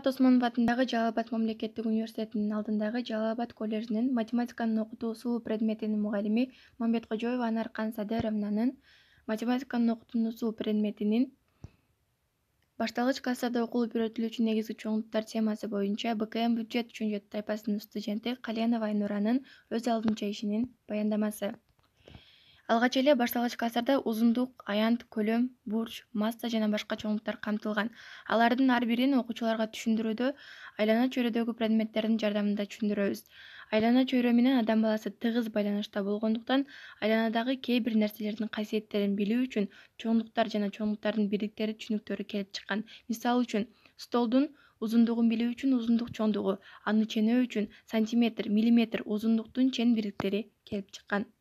Талгат Осмонов атындагы Жалал Абад мамлекеттик университетинин алдындагы Жалал Абад коллежинин математиканы окутуу усулу предметинин мугалими Мамбеткожоева Анар Кан Садеровнанын математиканы окутуунун усул предметинин башталгыч класстарда окулуп үйрөтүлүүчү негизги чоңдуктар темасы боюнча БКМ бюджет чөнжөт тайпасынын студенти Кальянова Айнуранын өз алдынча ишинин баяндамасы. Алгач эле башталгыч класстарда узундук, аянт, көлөм, бурч, масса жана башка чоңдуктар камтылган. Алардын ар бирин окуучуларга түшүндүрүүдө айлана чөйрөдөгү предметтердин жардамында түшүндүрөбүз. Айлана чөйрө менен адам баласы тыгыз байланышта болгондуктан айланадагы кээ бир нерселердин касиеттерин билүү үчүн чоңдуктар жана чоңдуктардын бирдиктери түшүнүктөрү келип чыккан. Мисалы үчүн, столдун узундугун билүү үчүн узундук чоңдугу, аны ченөө үчүн сантиметр, миллиметр узундуктун чен бирдиктери келип чыккан.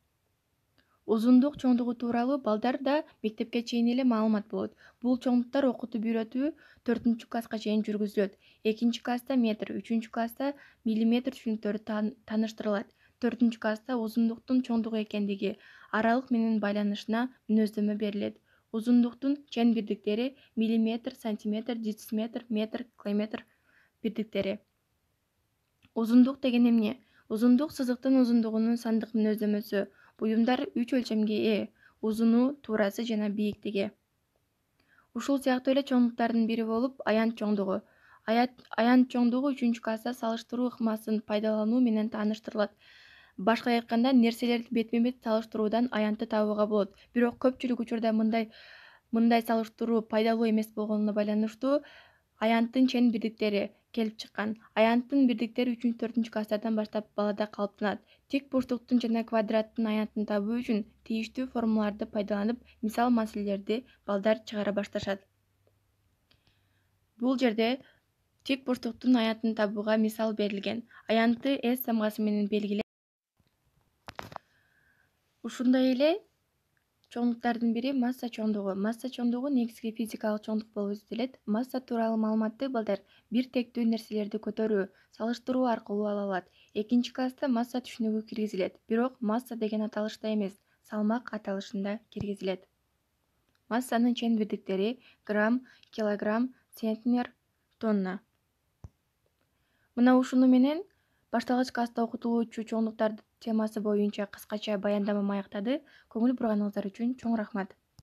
Узундук чоңдугу тууралуу балдарда мектепке чейин эле маалымат болот. Бул чоңдуктар окутуп үйрөтүү 4-класска чейин жүргүзүлөт. 2-класста метр, 3-класста миллиметр түшүнүктөрү тааныштырылат. 4-класста узундуктун чоңдугу экендиги, аралык менен байланышына мүнөздөмө берилет. Узундуктун чен бирдиктери миллиметр, сантиметр, дециметр, метр, километр бирдиктери. Узундук деген эмне? Узундук сызыктын узундугунун сандык мүнөздөмөсү. Буюмдар 3 өлчөмгө ээ: узуну, туурасы жана бийиктиги. Ушул сыяктуу эле чоңдуктардын бири болуп аянт чоңдугу. Аянт чоңдугу 3-класста салыштыруу ыкмасын пайдалануу менен тааныштырылат. Башка айтканда, нерселерди бетме-бет салыштыруудан аянтты табууга болот. Бирок көпчүлүк учурда мындай салыштыруу пайдалуу эмес болгонуна байланыштуу аянттын чен бирдиктери келип чыккан. Аянттын бирдиктери 3-4-класстардан баштап балада калыптанат. Тик бурчтуктун жана квадраттын аянтын табуу үчүн тийиштүү формулаларды пайдаланып, мисал-маселелерди балдар чыгара башташат. Бул жерде тик бурчтуктун аянтын табууга мисал берилген. Аянтты S самгасы менен белгилеп, ушундай эле чоңдуктардын бири масса чоңдугу. Масса чоңдугу негизги физикалык чоңдук болуп эсептелет. Масса тууралуу маалыматты балдар бир тектүү нерселерди көтөрүү, салыштыруу аркылуу ала алат. 2-класста масса түшүнүгү киргизилет, бирок масса деген аталышта эмес, салмак аталышында киргизилет. Массанын чен бирдиктери грамм, килограмм, центнер, тонна. Мына ушуну менен башталгыч класста окутулуучу чоңдуктар темасы боюнча кыскача баяндамам аяктады. Көңүл бурганыңыздар үчүн чоң рахмат.